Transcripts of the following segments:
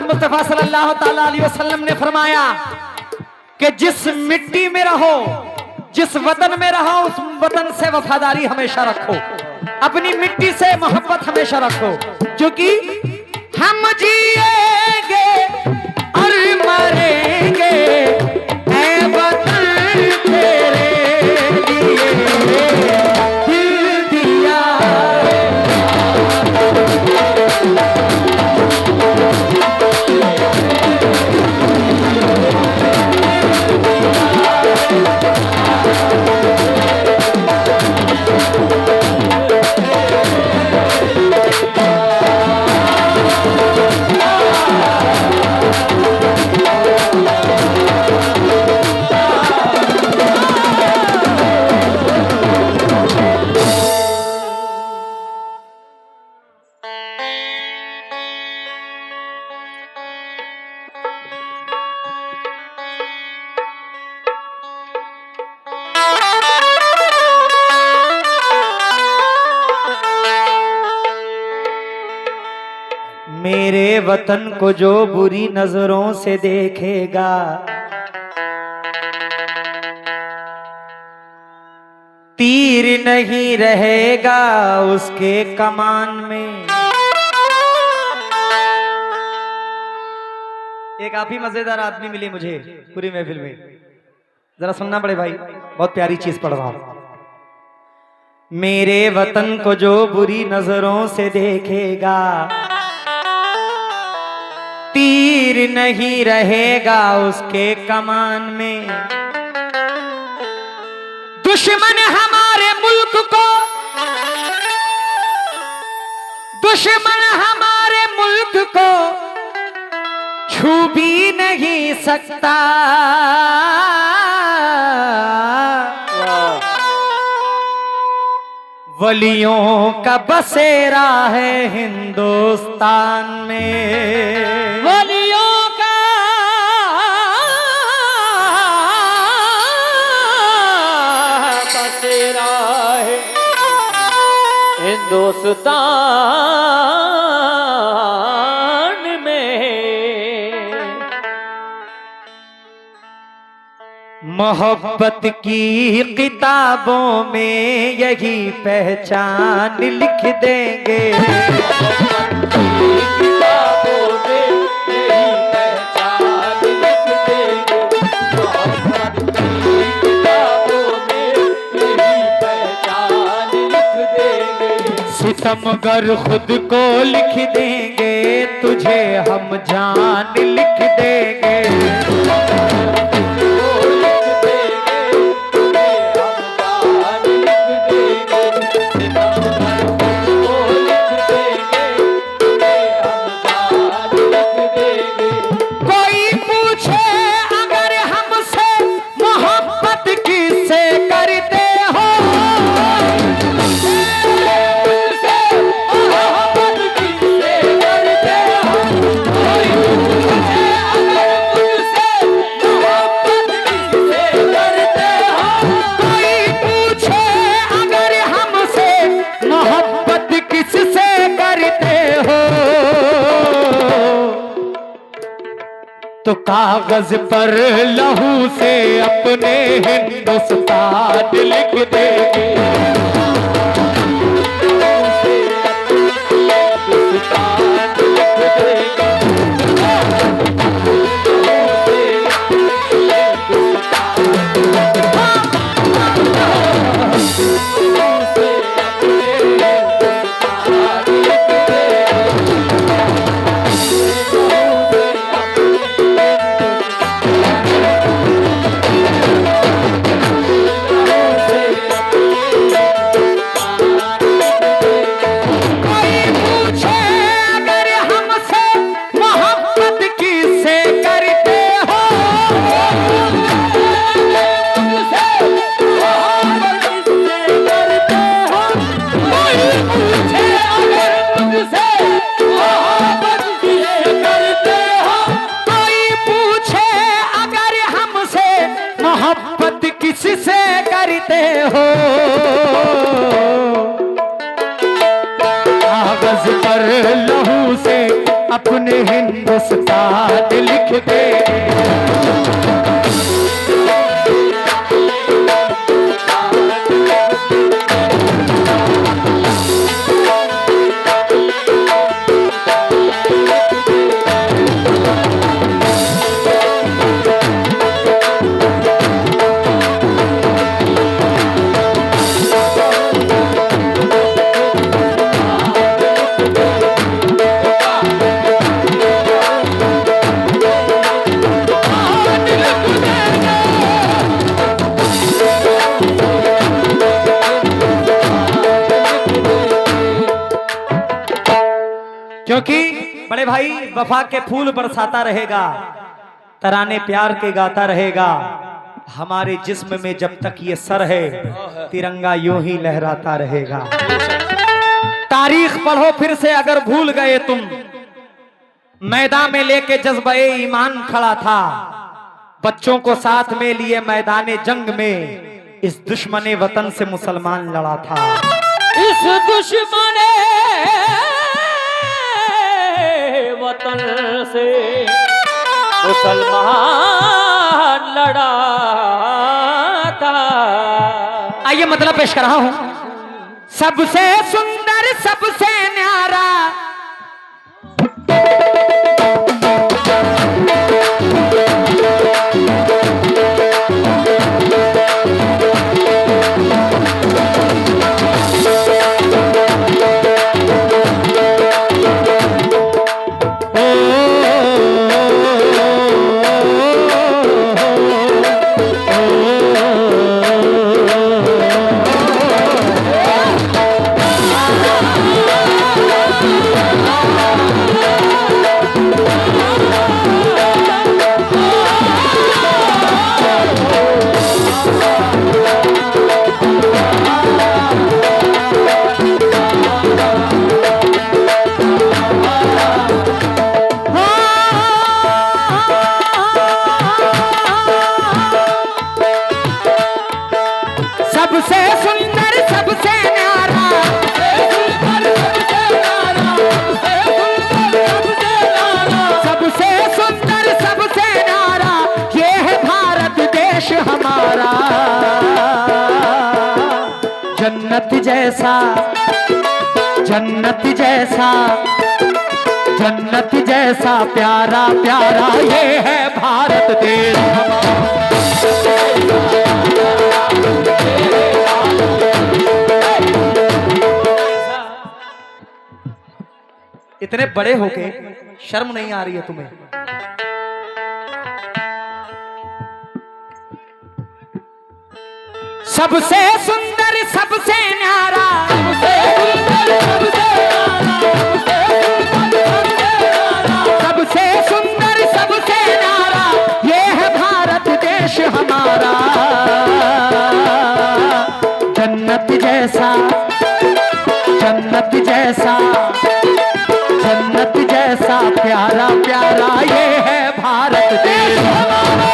मुस्तफा सल्लल्लाहु ताला अलैहि वसल्लम ने फरमाया कि जिस मिट्टी में रहो, जिस वतन में रहो, उस वतन से वफादारी हमेशा रखो, अपनी मिट्टी से मोहब्बत हमेशा रखो, क्योंकि हम जिएंगे और मरेंगे ऐ वतन तेरे लिए दिल दिया। मेरे वतन को जो बुरी नजरों से देखेगा, तीर नहीं रहेगा उसके कमान में। एक आप ही मजेदार आदमी मिले मुझे पूरी महफिल में, जरा सुनना पड़े भाई, बहुत प्यारी चीज पढ़ रहा हूं। मेरे वतन को जो बुरी नजरों से देखेगा, तीर नहीं रहेगा उसके कमान में। दुश्मन हमारे मुल्क को, दुश्मन हमारे मुल्क को छू भी नहीं सकता। वलियों का बसेरा है हिंदुस्तान में, वलियों का बसेरा है हिंदुस्तान में। मोहब्बत की किताबों में यही पहचान लिख देंगे, किताबों में यही पहचान लिख देंगे, मोहब्बत की किताबों में यही पहचान लिख देंगे। सितमगर खुद को लिख देंगे, तुझे हम जान लिख देंगे। तो कागज पर लहू से अपने हिंदुस्तान लिख देंगे। करते हो कागज पर लहू से अपने हिंदुस्तान लिख दे। क्योंकि बड़े भाई वफा के फूल बरसाता रहेगा, तराने प्यार के गाता रहेगा। हमारे जिस्म में जब तक ये सर है तिरंगा यूं ही लहराता रहेगा। तारीख पढ़ो फिर से अगर भूल गए तुम, मैदान में लेके जज्बे ईमान खड़ा था, बच्चों को साथ में लिए मैदान जंग में इस दुश्मने वतन से मुसलमान लड़ा था। इस दुश्मने वतन से मुसलमान लड़ा था। आइए मतलब पेश कर रहा हूं। सबसे सुंदर सबसे न्यारा सबसे सुंदर सबसे न्यारा, सबसे सुंदर सबसे न्यारा, ये है भारत देश हमारा। जन्नत जैसा जन्नत जैसा जन्नत जैसा प्यारा प्यारा ये है भारत देश हमारा। इतने बड़े होके शर्म नहीं आ रही है तुम्हें? सबसे सुंदर सबसे न्यारा, सबसे सुंदर सबसे न्यारा, ये है भारत देश हमारा। जन्नत जैसा जन्नत जैसा जन्नत जैसा प्यारा प्यारा ये है भारत देश हमारा।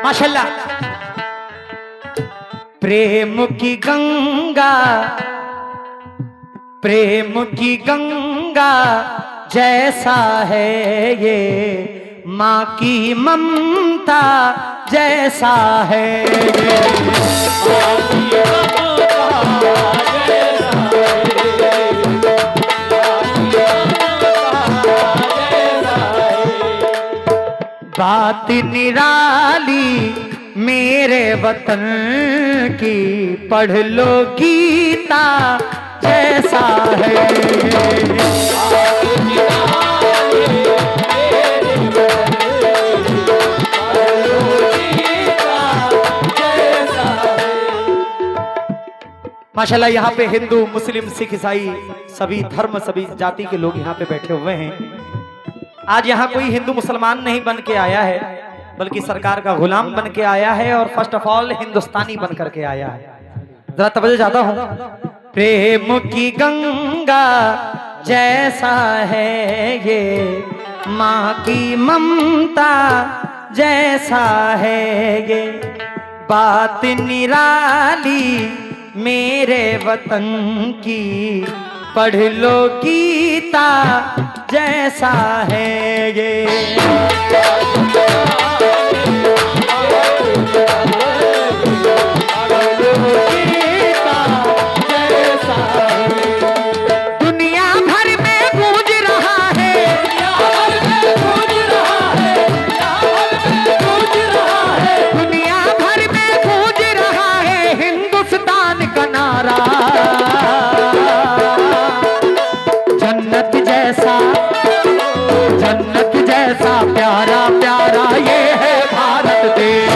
माशाल्लाह। प्रेम की गंगा प्रेम की गंगा जैसा है ये, माँ की ममता जैसा है ये। बात निराली मेरे वतन की, पढ़ लो गीता जैसा है। माशाल्लाह यहाँ पे हिंदू, मुस्लिम, सिख, ईसाई सभी धर्म, सभी जाति के लोग यहाँ पे बैठे हुए हैं। आज यहाँ कोई हिंदू मुसलमान नहीं बन के आया है, बल्कि सरकार का गुलाम बन के आया है, और फर्स्ट ऑफ ऑल हिंदुस्तानी बन करके आया है। जरा तवज्जो चाहता हूँ। प्रेम की गंगा जैसा है ये, माँ की ममता जैसा है ये, बात निराली मेरे वतन की, पढ़ लो गीता जैसा है ये। दुनिया भर में गूंज रहा है, दुनिया भर में गूंज रहा है हिंदुस्तान का नारा। जन्नत जैसा, जन्नत जैसा प्यारा प्यारा ये है भारत देश।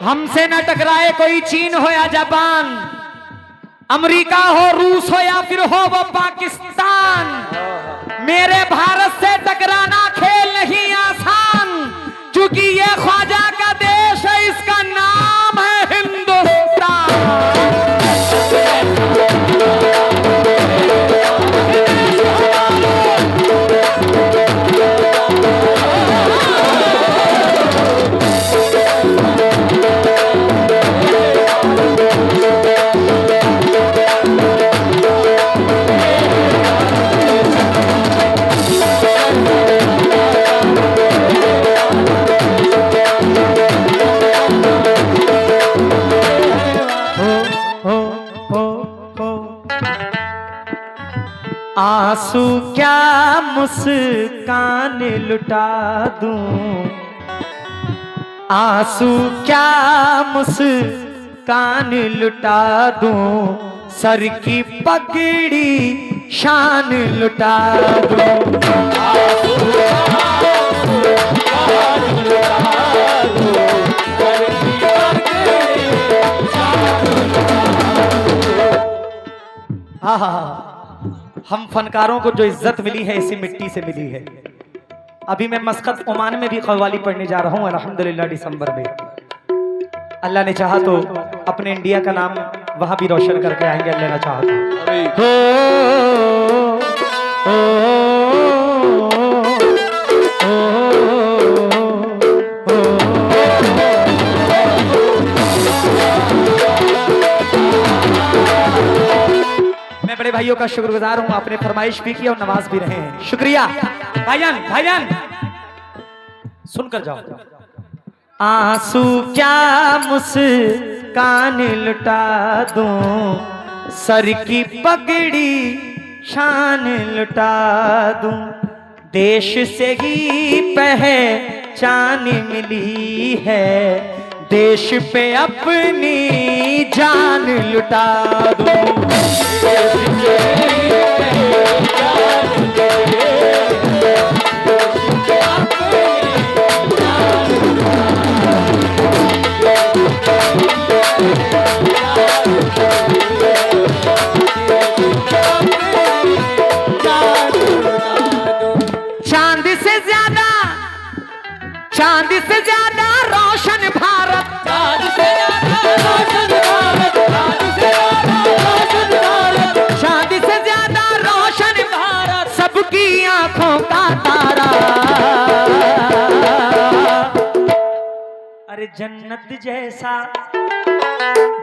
हमसे न टकराए कोई चीन हो या जापान, अमेरिका हो, रूस हो या फिर हो वो पाकिस्तान, मेरे भारत से टकराना खेल नहीं आसान, क्योंकि ये ख्वाजा का देश है, इसका नाम है हिंदुस्तान। आंसू क्या मुस्कान लुटा दूं, आंसू क्या मुस्कान लुटा दूं, सर की पगड़ी शान लुटा दूं। हाँ, हम फनकारों को जो इज्जत मिली है इसी मिट्टी से मिली है। अभी मैं मस्कत ओमान में भी कव्वाली पढ़ने जा रहा हूँ अल्हम्दुलिल्लाह दिसंबर में। अल्लाह ने चाहा तो अपने इंडिया का नाम वहां भी रोशन करके आएंगे, अल्लाह ने चाहा मैं बड़े भाइयों का शुक्रगुजार हूं, आपने फरमाइश भी की और नवाज भी रहे हैं, शुक्रिया भाईजान। भाईजान सुनकर जाओ। आंसू क्या मुस्कान लुटा दूं, सर की पगड़ी शान लुटा दूं, देश से ही पहचान मिली है, देश पे अपनी जान लुटा दूं। चांद से ज्यादा रोशन भारत, चांद से ज्यादा रोशन भारत, चांद से ज्यादा रोशन भारत, चांद से ज्यादा रोशन भारत, सबकी आंखों का तारा। अरे जन्नत जैसा,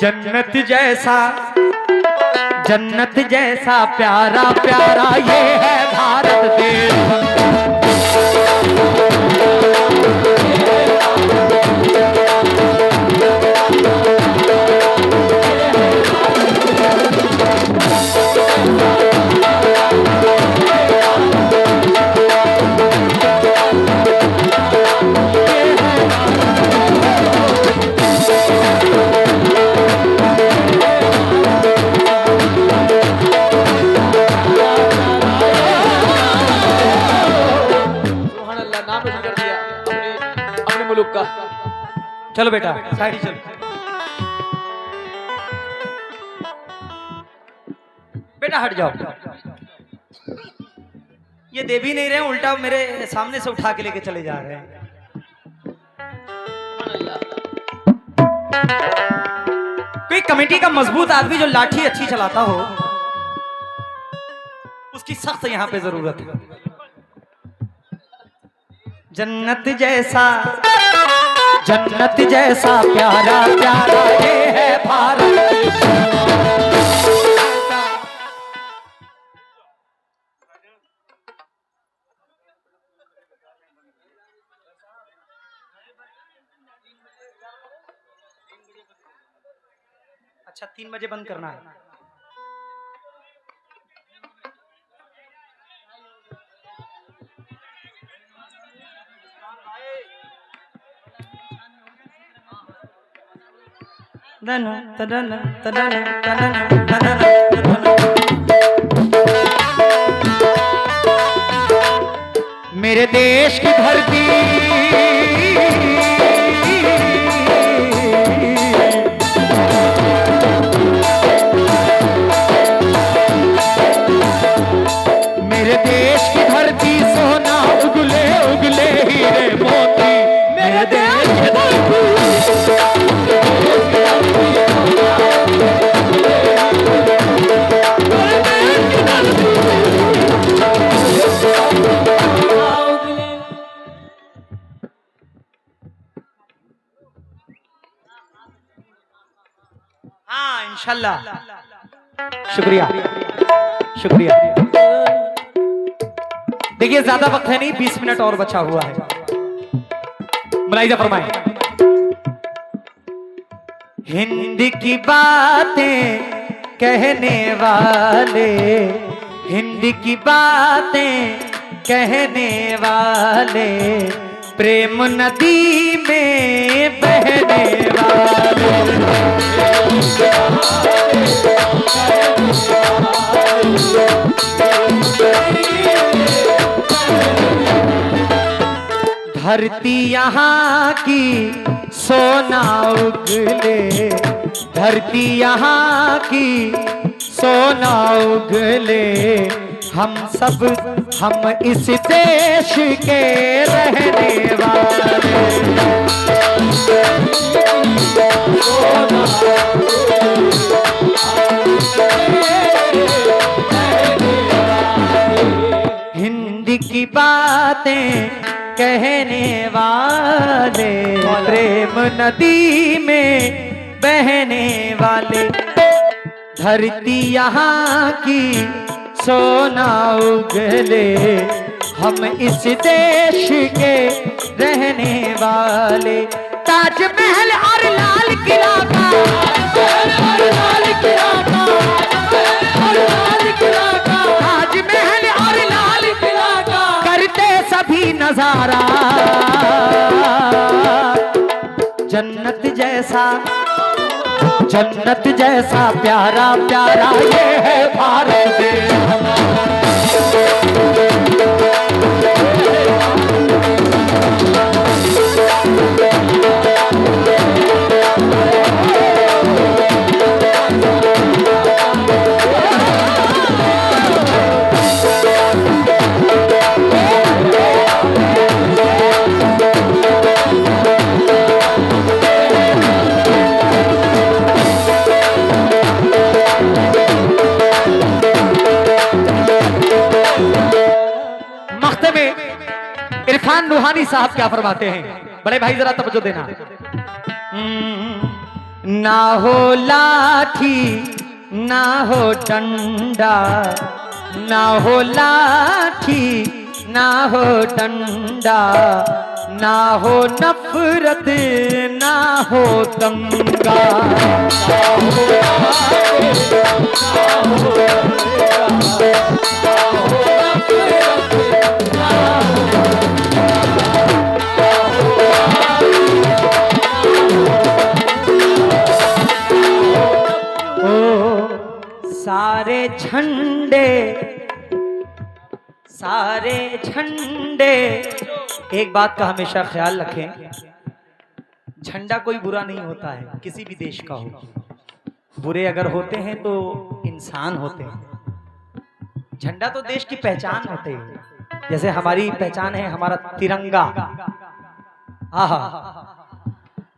जन्नत जैसा, जन्नत जैसा प्यारा प्यारा ये है भारत देश। का। चलो बेटा साइड ही चलो। बेटा हट जाओ, ये दे भी नहीं रहे, उल्टा मेरे सामने से उठा के लेके चले जा रहे हैं। कोई कमेटी का मजबूत आदमी जो लाठी अच्छी चलाता हो, उसकी सख्त यहां पे जरूरत है। जन्नत जैसा, जन्नत जैसा प्यारा प्यारा ये है भारत। अच्छा 3 बजे बंद करना है। मेरे देश की धरती, मेरे देश की धरती सोना उगले उगले हीरे मोती। मेरे देश की धरती इंशाल्लाह। शुक्रिया शुक्रिया। देखिए ज्यादा वक्त है नहीं, 20 मिनट और बचा हुआ है। मुलाहिजा फरमाएं। हिंद की बातें कहने वाले, हिंद की बातें कहने वाले, प्रेम नदी में बहने वाले। धरती यहाँ की सोना उगले, धरती यहाँ की सोना उगले, हम सब हम इस देश के रहने वाले। हिंद की बातें कहने वाले, प्रेम नदी में बहने वाले, धरती यहाँ की सोना उगले, हम इस देश के रहने वाले। ताजमहल और लाल किला का, ताजमहल और लाल किला का करते सभी नजारा। जन्नत जैसा, जन्नत जैसा प्यारा प्यारा ये है भारत देश हमारा। रूहानी साहब क्या फरमाते हैं, बड़े भाई जरा तवज्जो देना। ना हो लाठी ना हो डंडा, ना हो लाठी ना हो डंडा, ना हो नफरत ना हो दंगा। सारे झंडे सारे झंडे, एक बात का हमेशा ख्याल रखें, झंडा कोई बुरा नहीं होता है, किसी भी देश का हो। बुरे अगर होते हैं तो इंसान होते हैं। झंडा तो देश की पहचान होते है, जैसे हमारी पहचान है हमारा तिरंगा। आहा,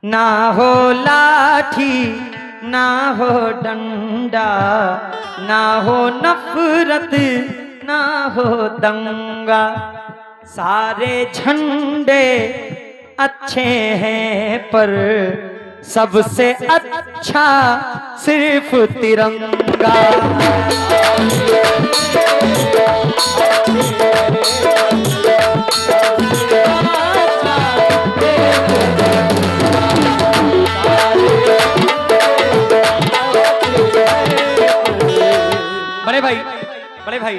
ना हो लाठी ना हो डंडा, ना हो नफरत ना हो दंगा। सारे झंडे अच्छे हैं पर सबसे अच्छा सिर्फ तिरंगा। बड़े भाई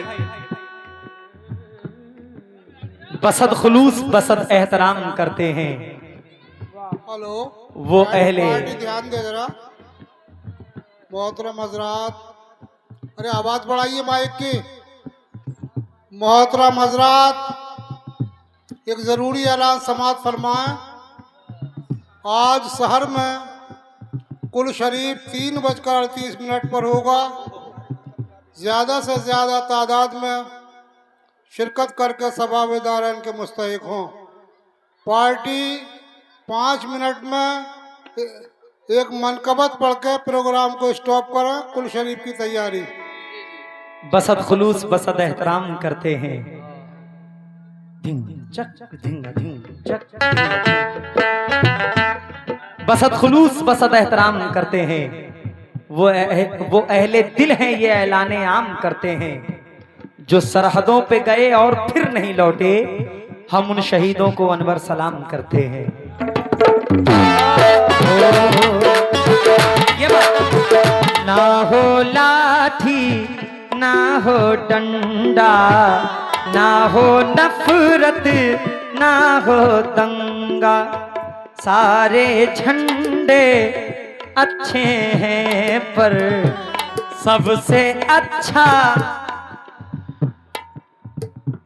बसद खुलूस बसद एहतराम करते हैं हेलो, वो अहले। पार्टी ध्यान दे जरा। मोहतरम हजरात, अरे आवाज बढ़ाइए माइक की। मोहतरम हजरात, एक जरूरी ऐलान समाअत फरमाएं। आज शहर में कुल शरीफ 3:38 पर होगा। ज़्यादा से ज़्यादा तादाद में शिरकत करके सभावेदारन के मुस्तहिक हों। पार्टी 5 मिनट में एक मनकबत पढ़ के प्रोग्राम को स्टॉप करें। कुल शरीफ की तैयारी। बसद खुलूस बसद एहतराम करते हैं। धिंग चक धिंग धिंग चक बसद खुलूस बसद एहतराम करते हैं। वो अहले दिल हैं, ये ऐलाने आम करते हैं। जो सरहदों पे गए और फिर नहीं लौटे, हम उन शहीदों को अनवर सलाम करते हैं। ये बात। ना हो लाठी ना हो डंडा, ना हो नफरत ना हो दंगा। सारे झंडे अच्छे हैं पर सबसे अच्छा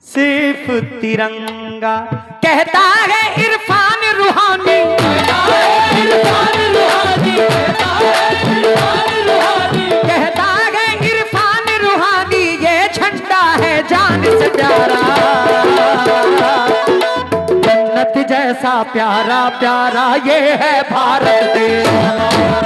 सिर्फ तिरंगा। कहता है इरफान रूहानी, कहता है इरफान रूहानी, कहता है इरफान रूहानी, ये झंडा है जान से प्यारा। जन्नत जैसा प्यारा प्यारा ये है भारत देश।